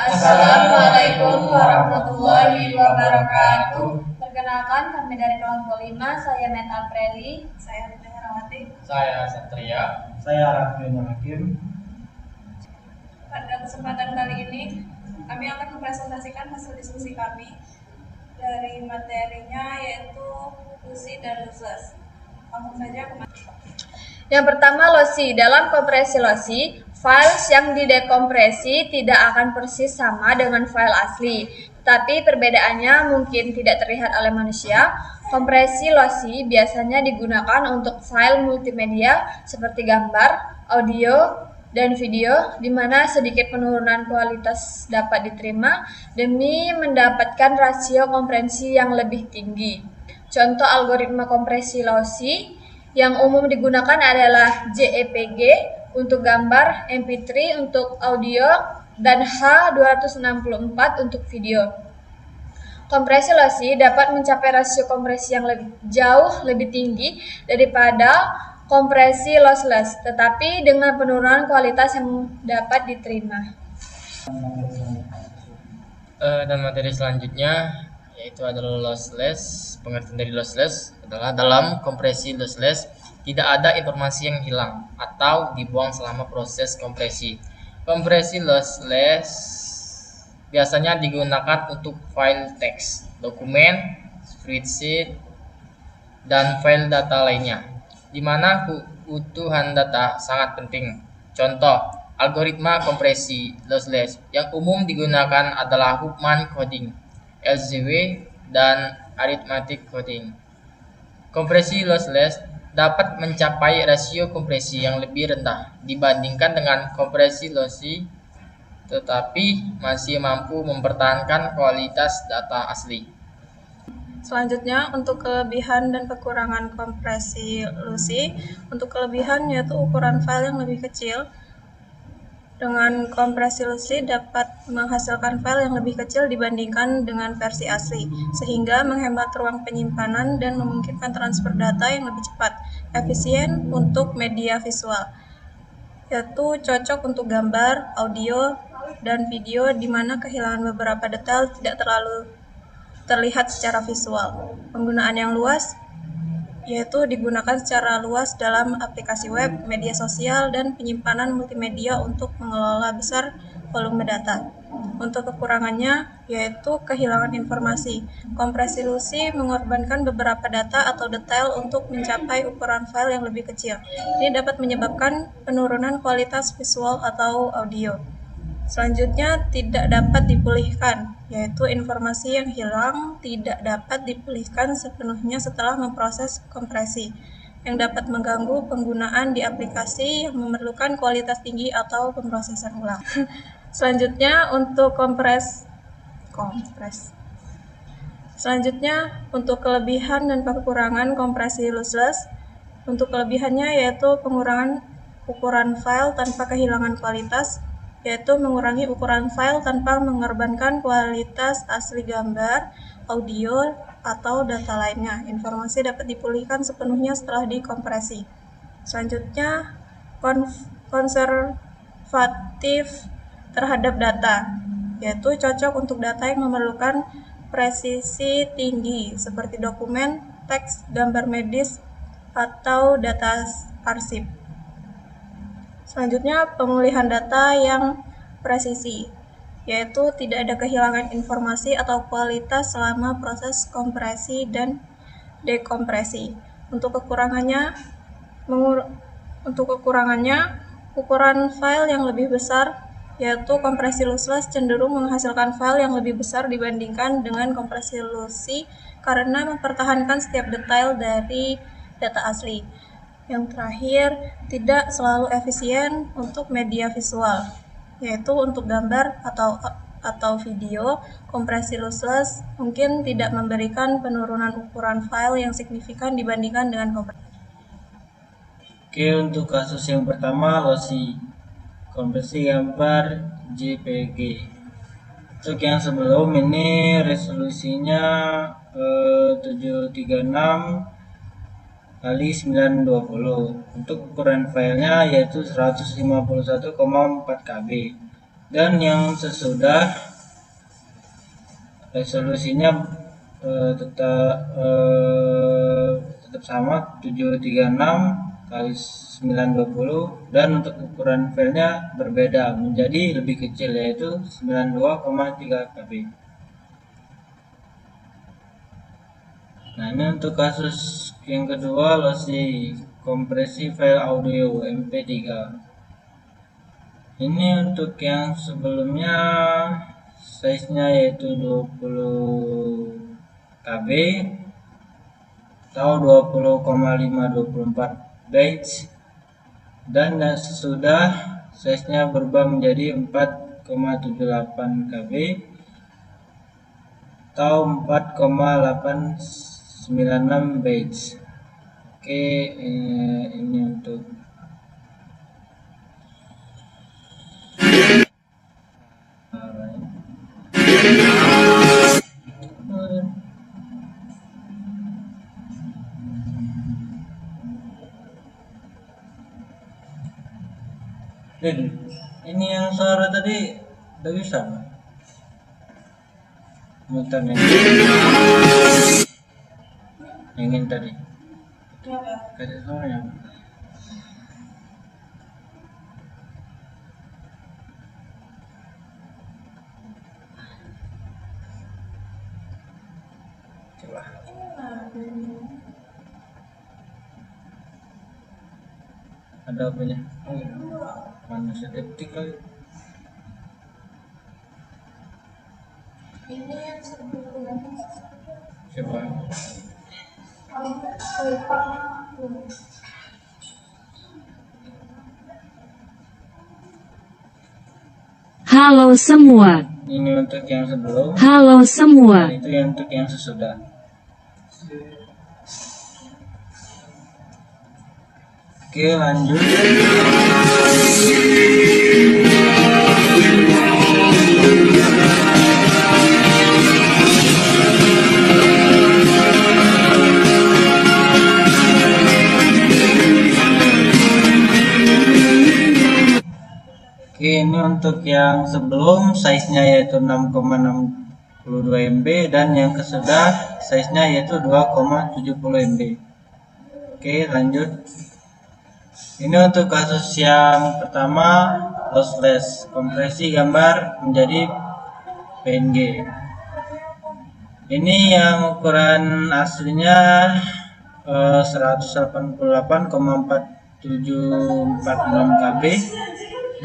Assalamualaikum warahmatullahi wabarakatuh. Perkenalkan, kami dari kelompok 5, saya Meta Apreli, Saya Rita Herawati. Saya Satria. Saya Raffi Hakim. Pada kesempatan kali ini, kami akan mempresentasikan hasil diskusi kami dari materinya yaitu lossy dan lossless. Langsung saja ke Yang pertama, lossy. Dalam kompresi lossy, file yang didekompresi tidak akan persis sama dengan file asli, tapi perbedaannya mungkin tidak terlihat oleh manusia. Kompresi lossy biasanya digunakan untuk file multimedia seperti gambar, audio, dan video, di mana sedikit penurunan kualitas dapat diterima demi mendapatkan rasio kompresi yang lebih tinggi. Contoh algoritma kompresi lossy yang umum digunakan adalah JPEG untuk gambar, MP3 untuk audio, dan H264 untuk video. Kompresi lossy dapat mencapai rasio kompresi yang jauh lebih tinggi daripada kompresi lossless, tetapi dengan penurunan kualitas yang dapat diterima. Dan materi selanjutnya yaitu adalah lossless. Pengertian dari lossless adalah dalam kompresi lossless tidak ada informasi yang hilang atau dibuang selama proses kompresi. Kompresi lossless biasanya digunakan untuk file teks, dokumen, spreadsheet, dan file data lainnya, di mana keutuhan data sangat penting. Contoh, algoritma kompresi lossless yang umum digunakan adalah Huffman coding, LZW, dan arithmetic coding. Kompresi lossless dapat mencapai rasio kompresi yang lebih rendah dibandingkan dengan kompresi lossy, tetapi masih mampu mempertahankan kualitas data asli. Selanjutnya, untuk kelebihan dan kekurangan kompresi lossy. Untuk kelebihan yaitu ukuran file yang lebih kecil. Dengan kompresi lossy dapat menghasilkan file yang lebih kecil dibandingkan dengan versi asli, sehingga menghemat ruang penyimpanan dan memungkinkan transfer data yang lebih cepat, efisien untuk media visual, yaitu cocok untuk gambar, audio, dan video di mana kehilangan beberapa detail tidak terlalu terlihat secara visual. Penggunaan yang luas yaitu digunakan secara luas dalam aplikasi web, media sosial, dan penyimpanan multimedia untuk mengelola besar volume data. Untuk kekurangannya yaitu kehilangan informasi. Kompresi lossy mengorbankan beberapa data atau detail untuk mencapai ukuran file yang lebih kecil. Ini dapat menyebabkan penurunan kualitas visual atau audio. Selanjutnya, tidak dapat dipulihkan, yaitu informasi yang hilang tidak dapat dipulihkan sepenuhnya setelah memproses kompresi, yang dapat mengganggu penggunaan di aplikasi yang memerlukan kualitas tinggi atau pemrosesan ulang. Selanjutnya, untuk Selanjutnya, untuk kelebihan dan kekurangan kompresi lossless. Untuk kelebihannya yaitu pengurangan ukuran file tanpa kehilangan kualitas, yaitu mengurangi ukuran file tanpa mengorbankan kualitas asli gambar, audio, atau data lainnya. Informasi dapat dipulihkan sepenuhnya setelah dikompresi. Selanjutnya, konservatif terhadap data, yaitu cocok untuk data yang memerlukan presisi tinggi, seperti dokumen, teks, gambar medis, atau data arsip. Selanjutnya, pemulihan data yang presisi, yaitu tidak ada kehilangan informasi atau kualitas selama proses kompresi dan dekompresi. Untuk kekurangannya, ukuran file yang lebih besar, yaitu kompresi lossless cenderung menghasilkan file yang lebih besar dibandingkan dengan kompresi lossy karena mempertahankan setiap detail dari data asli. Yang terakhir, tidak selalu efisien untuk media visual, yaitu untuk gambar atau video. Kompresi lossless mungkin tidak memberikan penurunan ukuran file yang signifikan dibandingkan dengan kompresi. Oke, untuk kasus yang pertama, lossy kompresi gambar JPG. Untuk yang sebelum ini resolusinya 736 kali 920. Untuk ukuran filenya yaitu 151,4 KB. dan yang sesudah resolusinya tetap sama 736 kali 920, dan untuk ukuran filenya berbeda menjadi lebih kecil, yaitu 92,3 KB. Nah, ini untuk kasus yang kedua, losi kompresi file audio MP3. Ini untuk yang sebelumnya size-nya yaitu 20 KB atau 20,524 bytes, dan yang sesudah size-nya berubah menjadi 4,78 KB atau 4,896 bytes. Oke, ini untuk ini yang suara tadi udah bisa, Pak? Muter nih. Ingin tadi. Kasih suaranya. Coba. Ada apanya? Oh, mana sedetik kali. Ini yang sebelumnya. Coba. Halo semua. Ini untuk yang sebelum. Halo semua. Dan itu yang untuk yang sesudah. Oke, lanjut. Oke, ini untuk yang sebelum size-nya yaitu 6,62 MB, dan yang kesudah size-nya yaitu 2,70 MB. Oke, lanjut. Ini untuk kasus yang pertama, lossless kompresi gambar menjadi PNG. Ini yang ukuran aslinya 188,4746 KB,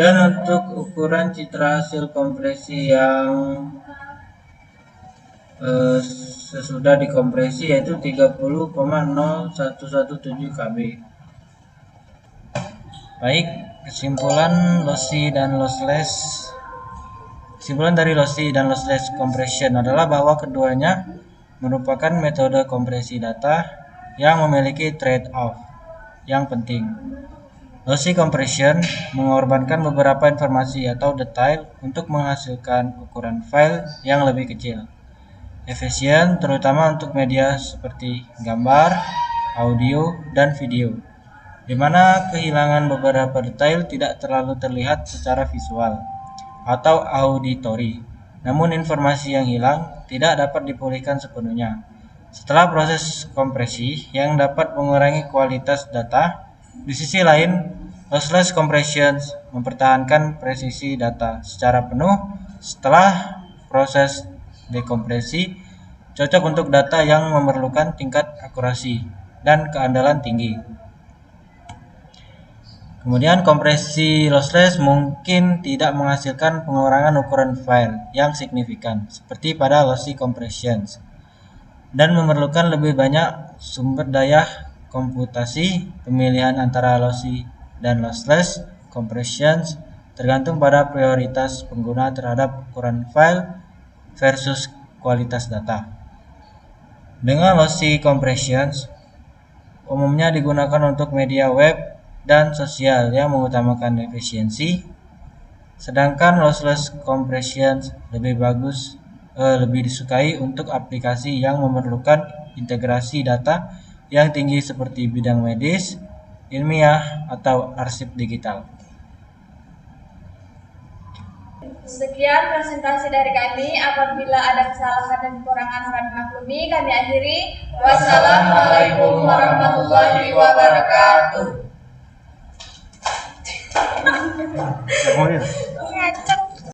dan untuk ukuran citra hasil kompresi yang sesudah dikompresi yaitu 30,0117 KB. Baik, kesimpulan lossy dan lossless. Kesimpulan dari lossy dan lossless compression adalah bahwa keduanya merupakan metode kompresi data yang memiliki trade-off yang penting. Lossy compression mengorbankan beberapa informasi atau detail untuk menghasilkan ukuran file yang lebih kecil. Efisien terutama untuk media seperti gambar, audio, dan video, di mana kehilangan beberapa detail tidak terlalu terlihat secara visual atau auditory. Namun informasi yang hilang tidak dapat dipulihkan sepenuhnya setelah proses kompresi yang dapat mengurangi kualitas data. Di sisi lain, lossless compression mempertahankan presisi data secara penuh setelah proses dekompresi, cocok untuk data yang memerlukan tingkat akurasi dan keandalan tinggi. Kemudian kompresi lossless mungkin tidak menghasilkan pengurangan ukuran file yang signifikan seperti pada lossy compression, dan memerlukan lebih banyak sumber daya komputasi. Pemilihan antara lossy dan lossless compression tergantung pada prioritas pengguna terhadap ukuran file versus kualitas data. Dengan lossy compression umumnya digunakan untuk media web dan sosial yang mengutamakan efisiensi, sedangkan lossless compression lebih disukai untuk aplikasi yang memerlukan integrasi data yang tinggi seperti bidang medis, ilmiah, atau arsip digital. Sekian presentasi dari kami. Apabila ada kesalahan dan kekurangan harap dimaklumi. Kami akhiri. Wassalamualaikum warahmatullahi wabarakatuh. Mau ya? Ngaceng.